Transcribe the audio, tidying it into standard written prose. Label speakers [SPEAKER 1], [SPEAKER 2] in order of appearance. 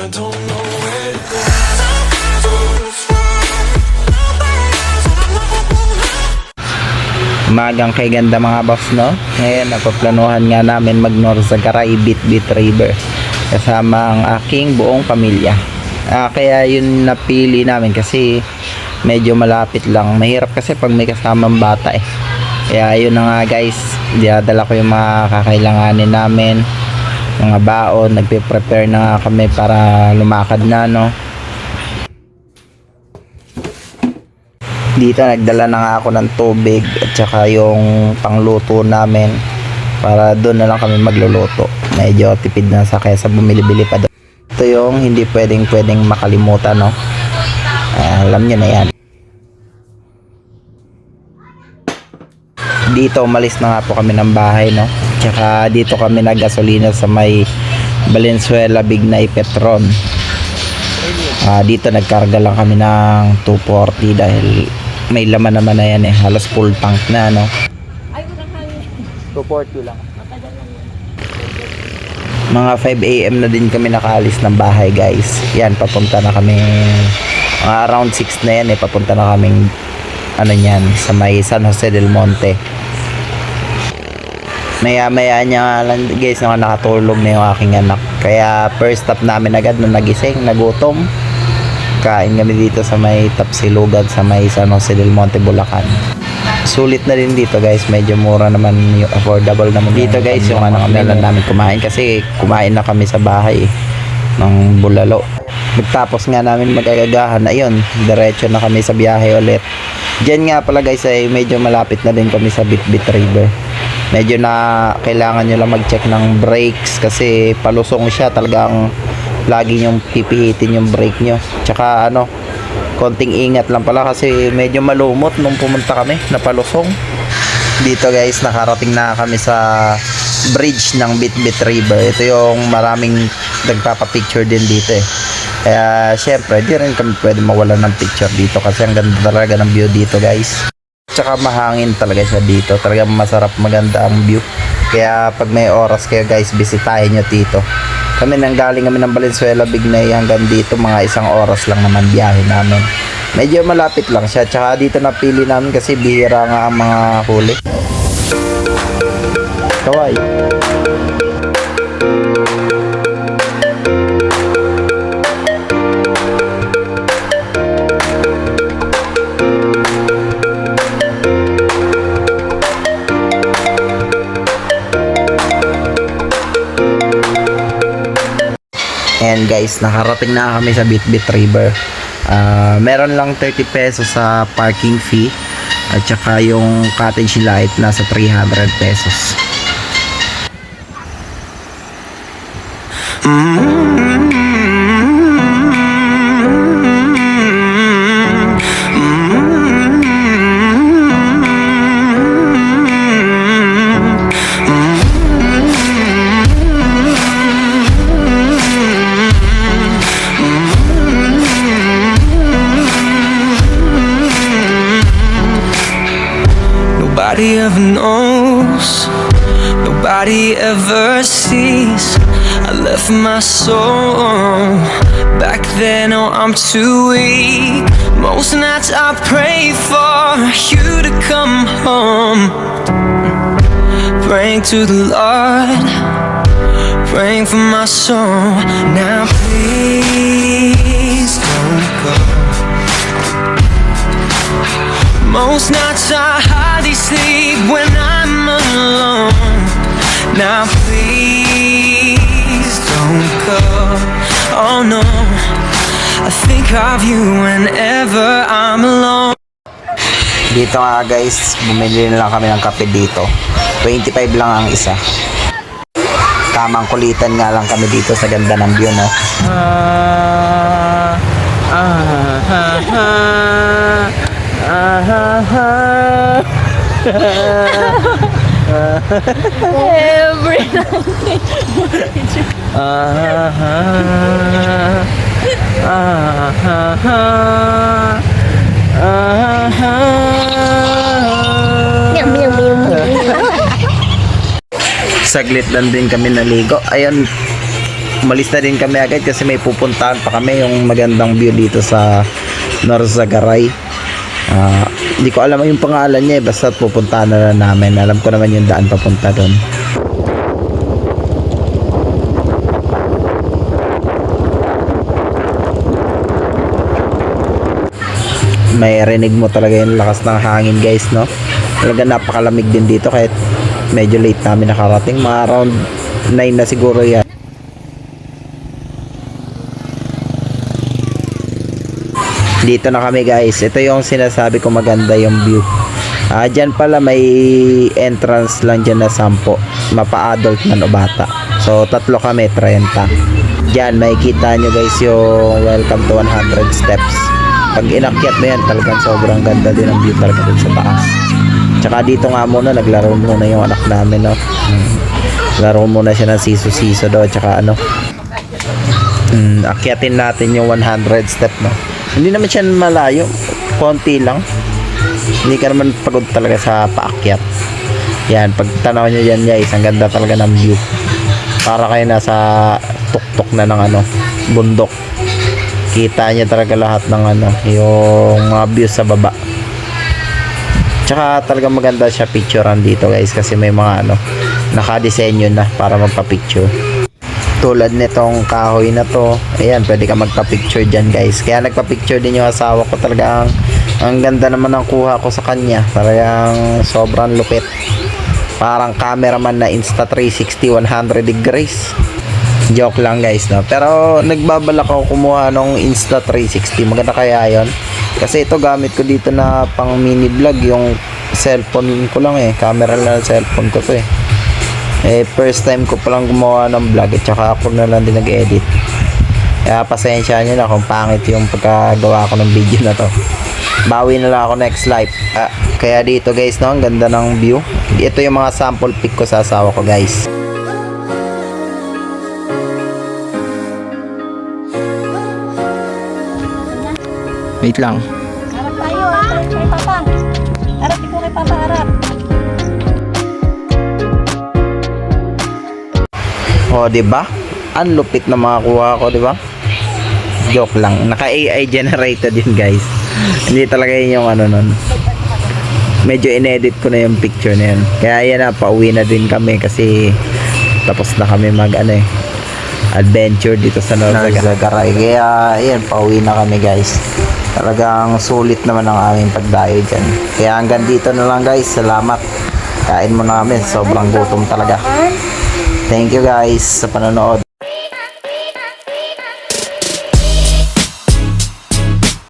[SPEAKER 1] don't know where to go.
[SPEAKER 2] Umagang kay ganda mga boss, no? Ngayon, nagpaplanuhan nga namin mag-Norzagaray Bitbit River kasama ang aking buong pamilya. Kaya yun napili namin kasi medyo malapit lang. Mahirap kasi pag may kasamang bata eh. Kaya yun na nga guys, dinadala ko yung mga kakailanganin namin, mga baon. Nagpe-prepare na nga kami para lumakad na, no? Dito nagdala na nga ako ng tubig at saka yung pangluto namin para doon na lang kami magluluto. Medyo tipid na sa kaysa bumili-bili pa doon. Ito yung hindi pwedeng makalimutan, no? Alam nyo na yan. Dito umalis na nga po kami ng bahay, no? Tsaka dito kami naggasolina sa may Valenzuela Bignay Petron. Dito nagkarga lang kami ng 240 dahil may laman naman na yan eh, halos full tank na, no? 240 lang. Mga 5 AM na din kami nakaalis ng bahay guys. Yan, papunta na kami around 6 na yan eh, papunta na kaming ano yan, sa may San Jose del Monte. Maya niya lang guys na nakatulog na yung aking anak. Kaya first stop namin agad nung nagising, nagutom. Kain kami dito sa may Tapsilugad sa may San Jose del Monte, Bulacan. Sulit na rin dito guys, medyo mura naman, yung affordable naman dito guys yung ano kami lang namin kumain kasi kumain na kami sa bahay ng Bulalo. Pagtapos nga namin mag-agagahan, ayun, diretso na kami sa biyahe ulit. Diyan nga pala guys ay medyo malapit na din kami sa Bitbit River. Medyo na kailangan nyo lang mag-check ng brakes kasi palusong siya, talagang lagi nyong pipihitin yung brake nyo. Tsaka ano, konting ingat lang pala kasi medyo malumot nung pumunta kami, napalusong. Dito guys, nakarating na kami sa bridge ng Bitbit River. Ito yung maraming nagpapapicture din dito eh. Kaya syempre, di rin kami pwede mawalan ng picture dito kasi ang ganda talaga ng view dito guys. Tsaka mahangin talaga siya dito. Talagang masarap, maganda ang view. Kaya pag may oras kayo guys, bisitahin nyo dito. Kami nanggaling kami ng Valenzuela Bignay hanggang dito, mga 1 oras lang naman biyahe namin. Medyo malapit lang siya. Tsaka dito napili namin kasi bihira nga ang mga huli. Kaway. And guys, nakarating na kami sa Bitbit River. Meron lang 30 pesos sa parking fee at saka yung cottage light nasa 300 pesos.
[SPEAKER 1] Nobody ever knows, nobody ever sees. I left my soul back then, oh I'm too weak. Most nights I pray for you to come home, praying to the Lord, praying for my soul. Now please don't go. Most nights I hardly sleep when I'm alone. Now please don't go. Oh no, I think of you whenever I'm alone.
[SPEAKER 2] Dito nga guys, bumili na lang kami ng kape dito. 25 lang ang isa. Tamang kulitan nga lang kami dito sa ganda ng view, no?
[SPEAKER 3] Every
[SPEAKER 2] Saglit lang din kami naligo. Ayun, umalis na din kami agad kasi may pupuntahan pa kami yung magandang view dito sa Norzagaray. Hindi ko alam yung pangalan niya basta pupuntahan na lang namin. Alam ko naman yung daan papunta doon. May rinig mo talaga yung lakas ng hangin guys, no? Talaga napakalamig din dito kahit medyo late namin nakarating, mga around 9 na siguro yan. Dito na kami guys, ito yung sinasabi ko maganda yung view. Dyan pala may entrance lang dyan na 10, mapa-adult man o bata. So tatlo kami, 30. Dyan makikita nyo guys yung welcome to 100 steps. Pag inakyat mo yan, talagang sobrang ganda din ang view talaga dun sa taas. Tsaka dito nga muna, naglaro muna yung anak namin, no? Laro muna siya ng siso-siso daw, tsaka ano. Akyatin natin yung 100 step, no? Hindi naman siya malayo, konti lang. Hindi ka naman pagod talaga sa paakyat. Yan, pag tanaw nyo yan guys, ang ganda talaga ng view. Para kayo nasa tuktok na ng ano, bundok. Kita niya talaga lahat ng ano, yung mga views sa baba. Tsaka talaga maganda siya picturean dito guys kasi may mga ano, nakadesenyo na para magpa-picture. Tulad nitong kahoy na to, ayan, pwede ka magpa-picture dyan guys. Kaya nagpa-picture din yung asawa ko, talagang ang ganda naman ng kuha ko sa kanya. Talagang sobrang lupit. Parang cameraman na Insta360 100 degrees. Joke lang guys, no? Pero nagbabalak ako kumuha ng Insta360. Maganda kaya yon? Kasi ito gamit ko dito na pang mini vlog. Yung cellphone ko lang eh. Camera lang ng cellphone ko to eh. First time ko palang gumawa ng vlog at saka ako na lang din nag-edit. Kaya pasensya nyo na kung pangit yung pagkagawa ko ng video na to. Bawi na lang ako next live. Kaya dito guys, no? Ang ganda ng view. Ito yung mga sample pic ko sa asawa ko guys. Wait lang.
[SPEAKER 3] Harap tayo, harap kay Papa. Harap ko kay Papa, harap.
[SPEAKER 2] Oh, 'di ba? Ang lupit na makakuha ko, 'di ba? Joke lang. Naka AI generated din, guys. Hindi talaga yun yung ano nun. Medyo inedit ko na yung picture na yun. Kaya yan na, pauwi na din kami kasi tapos na kami mag ano adventure dito sa Norzagaray. Kaya yan, pauwi na kami guys. Talagang sulit naman ang aming pagdayo dyan. Kaya hanggang dito na lang guys. Salamat. Kain mo na kami. Sobrang gutom talaga. Thank you guys sa panonood.